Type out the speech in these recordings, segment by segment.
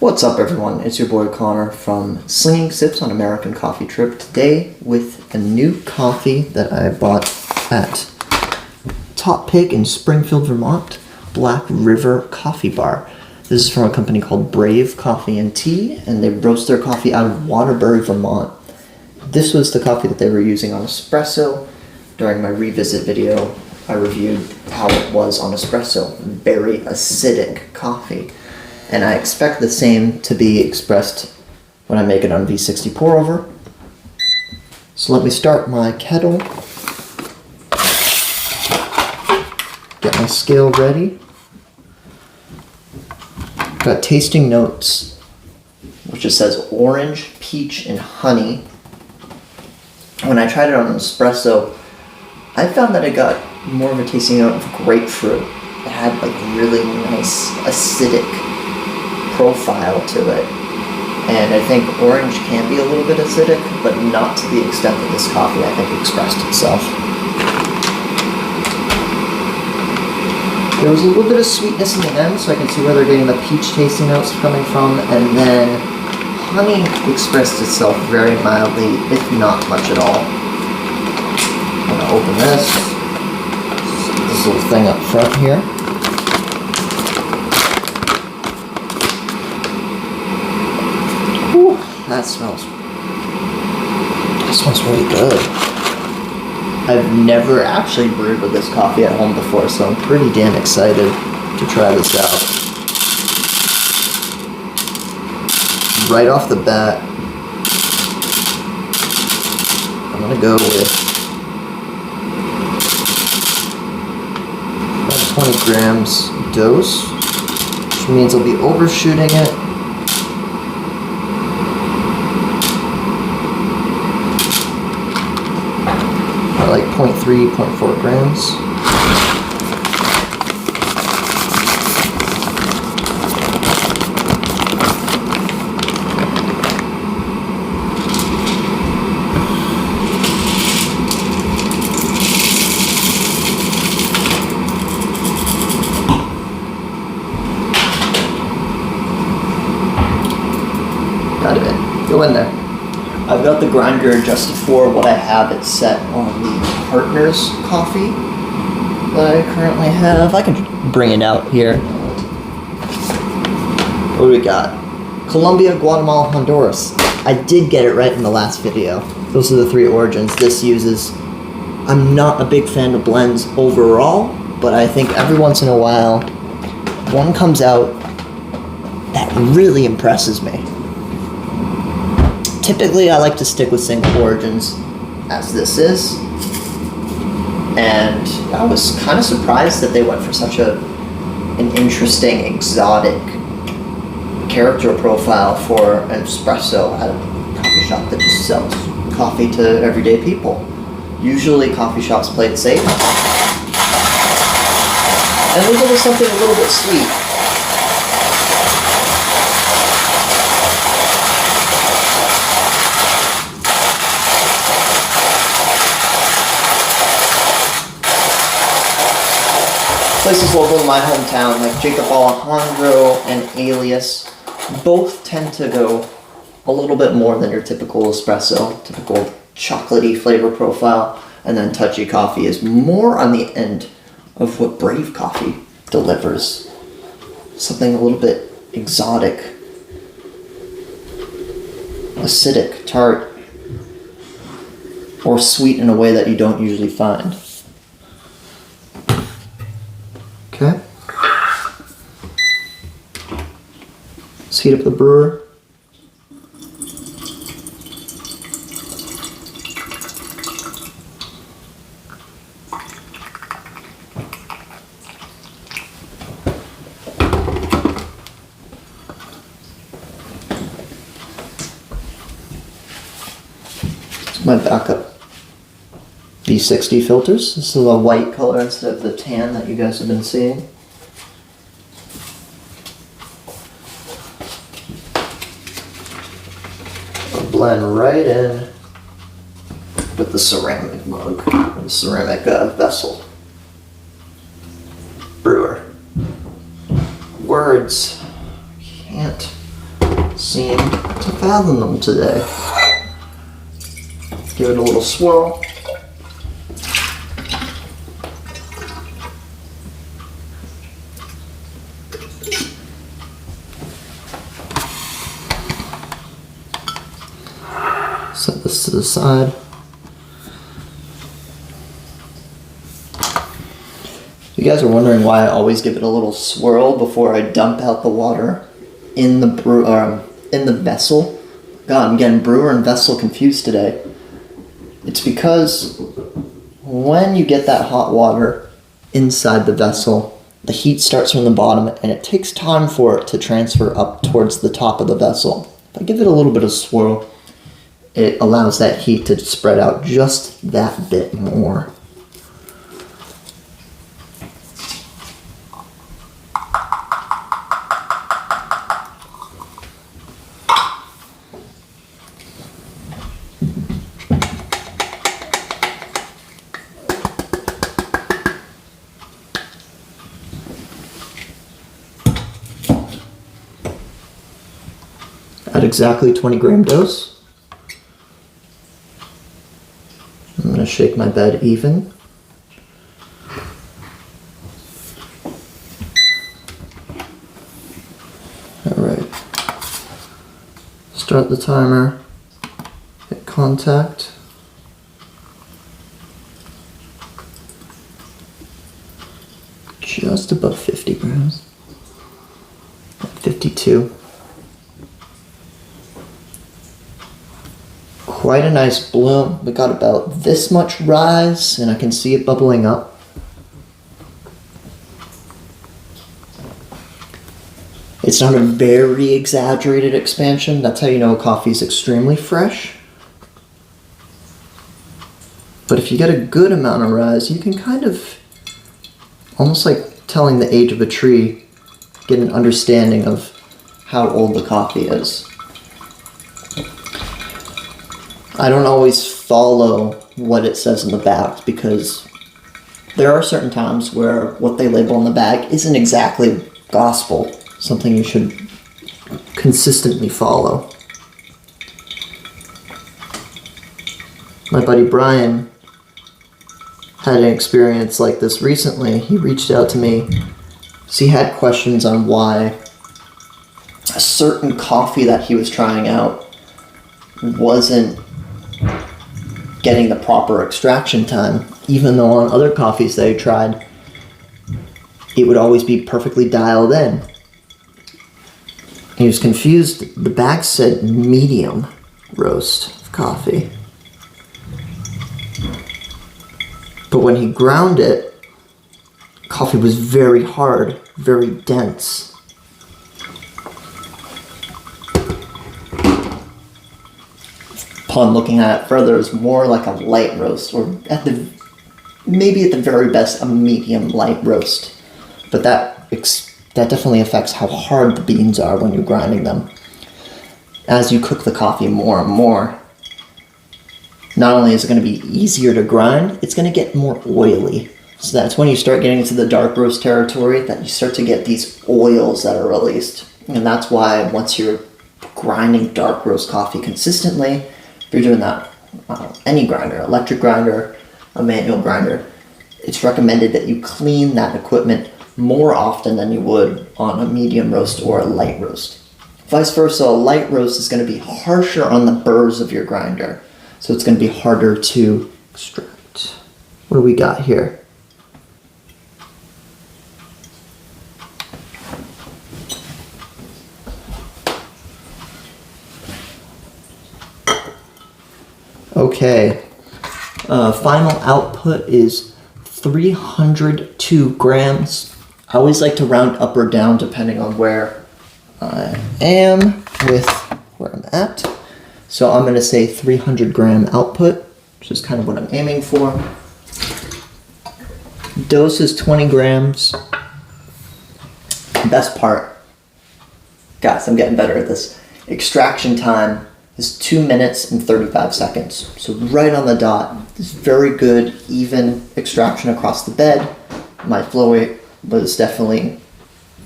What's up, everyone? It's your boy Connor from Slinging Sips on American Coffee Trip. Today with a new coffee that I bought at Top Pig in Springfield, Vermont, Black River Coffee Bar. This is from a company called Brave Coffee and Tea, and they roast their coffee out of Waterbury, Vermont. This was the coffee that they were using on espresso. During my revisit video, I reviewed how it was on espresso. Very acidic coffee. And I expect the same to be expressed when I make it on V60 pourover. So let me start my kettle. Get my scale ready. Got tasting notes, which just says orange, peach, and honey. When I tried it on espresso, I found that I got more of a tasting note of grapefruit. It had like really nice acidic profile to it, and I think orange can be a little bit acidic, but not to the extent that this coffee, I think, expressed itself. There was a little bit of sweetness in the end, so I can see where they're getting the peach tasting notes coming from, and then honey expressed itself very mildly, if not much at all. I'm gonna open this little thing up front here. That smells really good. I've never actually brewed with this coffee at home before, so I'm pretty damn excited to try this out. Right off the bat, I'm gonna go with about 20 grams dose, which means I'll be overshooting it. Like 0.3, 0.4 grams. Got it. Go in there. I've got the grinder adjusted for what I have it set on the Partners coffee that I currently have. I can bring it out here. What do we got? Colombia, Guatemala, Honduras. I did get it right in the last video. Those are the three origins this uses. I'm not a big fan of blends overall, but I think every once in a while, one comes out that really impresses me. Typically, I like to stick with single origins, as this is, and I was kind of surprised that they went for such an interesting, exotic character profile for an espresso at a coffee shop that just sells coffee to everyday people. Usually, coffee shops play it safe, and we go with something a little bit sweet. Places local to my hometown, like Jacob Alejandro and Alias, both tend to go a little bit more than your typical espresso, typical chocolatey flavor profile, and then Touchy Coffee is more on the end of what Brave Coffee delivers. Something a little bit exotic, acidic, tart, or sweet in a way that you don't usually find. Okay. Let's heat up the brewer. It's my backup V60 filters. This is a white color instead of the tan that you guys have been seeing. I'll blend right in with the ceramic mug, the ceramic vessel. Brewer. Words can't seem to fathom them today. Give it a little swirl. Set this to the side. You guys are wondering why I always give it a little swirl before I dump out the water in the vessel. God, I'm getting brewer and vessel confused today. It's because when you get that hot water inside the vessel, the heat starts from the bottom and it takes time for it to transfer up towards the top of the vessel. If I give it a little bit of swirl, it allows that heat to spread out just that bit more. At exactly 20 gram dose. I'm going to shake my bed even. Alright. Start the timer. Hit contact. Just above 50 grams. 52. Quite a nice bloom. We got about this much rise, and I can see it bubbling up. It's not a very exaggerated expansion. That's how you know coffee is extremely fresh. But if you get a good amount of rise, you can kind of, almost like telling the age of a tree, get an understanding of how old the coffee is. I don't always follow what it says in the back because there are certain times where what they label in the bag isn't exactly gospel, something you should consistently follow. My buddy Brian had an experience like this recently. He reached out to me because he had questions on why a certain coffee that he was trying out wasn't getting the proper extraction time, even though on other coffees they tried, it would always be perfectly dialed in. He was confused. The bag said medium roast of coffee. But when he ground it, coffee was very hard, very dense. Upon looking at it further, it's more like a light roast, or maybe at the very best, a medium light roast. But that definitely affects how hard the beans are when you're grinding them. As you cook the coffee more and more, not only is it going to be easier to grind, it's going to get more oily. So that's when you start getting into the dark roast territory that you start to get these oils that are released. And that's why once you're grinding dark roast coffee consistently, if you're doing that any grinder, electric grinder, a manual grinder, it's recommended that you clean that equipment more often than you would on a medium roast or a light roast. Vice versa, a light roast is going to be harsher on the burrs of your grinder, so it's going to be harder to extract. What do we got here? Okay, final output is 302 grams. I always like to round up or down depending on where I am with where I'm at. So I'm going to say 300 gram output, which is kind of what I'm aiming for. Dose is 20 grams. Best part, guys, I'm getting better at this. Extraction time is 2 minutes and 35 seconds. So right on the dot. This very good, even extraction across the bed. My flow rate was definitely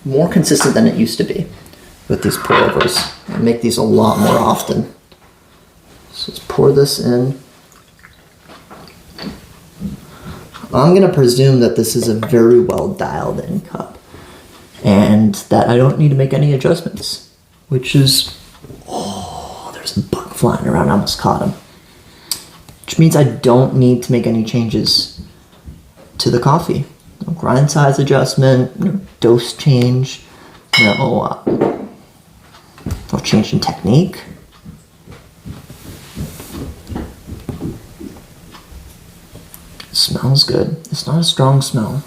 more consistent than it used to be with these pourovers. I make these a lot more often. So let's pour this in. I'm gonna presume that this is a very well dialed in cup and that I don't need to make any adjustments, which is, oh, there's a bug flying around, I almost caught him. Which means I don't need to make any changes to the coffee. No grind size adjustment, no dose change, no change in technique. It smells good. It's not a strong smell.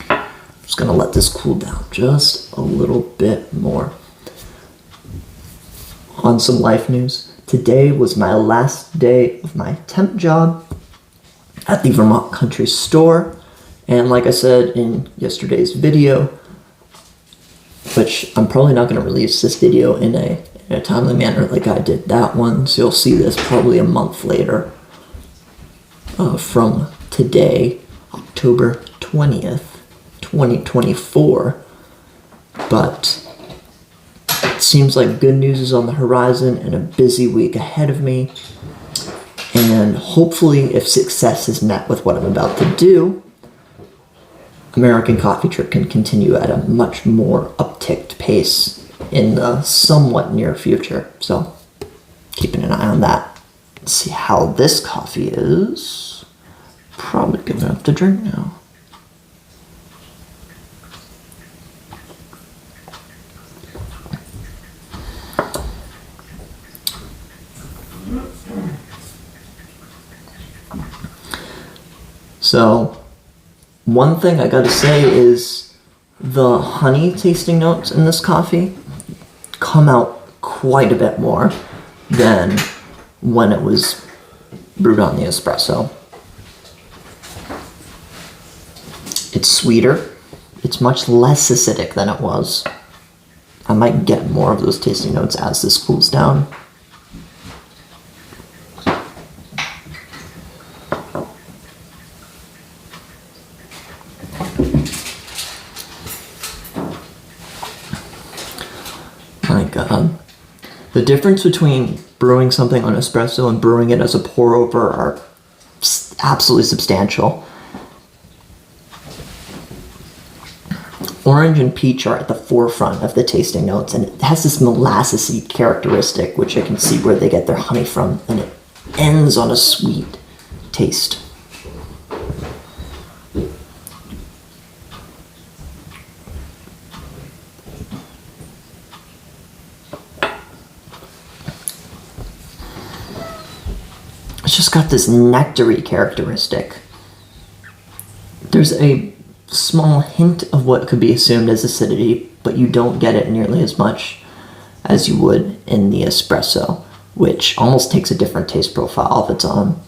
I'm just gonna let this cool down just a little bit more. On some life news, today was my last day of my temp job at the Vermont Country Store. And like I said in yesterday's video, which I'm probably not going to release this video in a timely manner like I did that one, so you'll see this probably a month later from today, October 20th, 2024. But it seems like good news is on the horizon and a busy week ahead of me. And hopefully, if success is met with what I'm about to do, American Coffee Trip can continue at a much more upticked pace in the somewhat near future. So, keeping an eye on that. Let's see how this coffee is. Probably good enough to drink now. So, one thing I gotta say is the honey tasting notes in this coffee come out quite a bit more than when it was brewed on the espresso. It's sweeter. It's much less acidic than it was. I might get more of those tasting notes as this cools down. My God. The difference between brewing something on espresso and brewing it as a pour over are absolutely substantial. Orange and peach are at the forefront of the tasting notes, and it has this molassesy characteristic, which I can see where they get their honey from, and it ends on a sweet taste. It's just got this nectary characteristic. There's a small hint of what could be assumed as acidity, but you don't get it nearly as much as you would in the espresso, which almost takes a different taste profile of its own.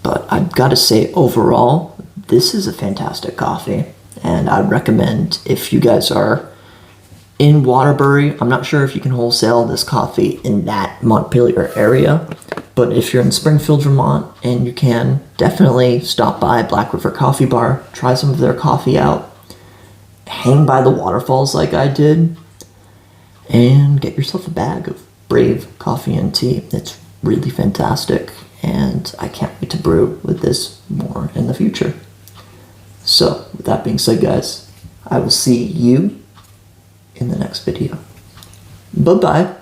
But I've got to say, overall, this is a fantastic coffee, and I'd recommend if you guys are in Waterbury. I'm not sure if you can wholesale this coffee in that Montpelier area, but if you're in Springfield, Vermont, and you can, definitely stop by Black River Coffee Bar, try some of their coffee out, hang by the waterfalls like I did, and get yourself a bag of Brave coffee and tea. It's really fantastic, and I can't wait to brew with this more in the future. So, with that being said, guys, I will see you in the next video. Bye-bye.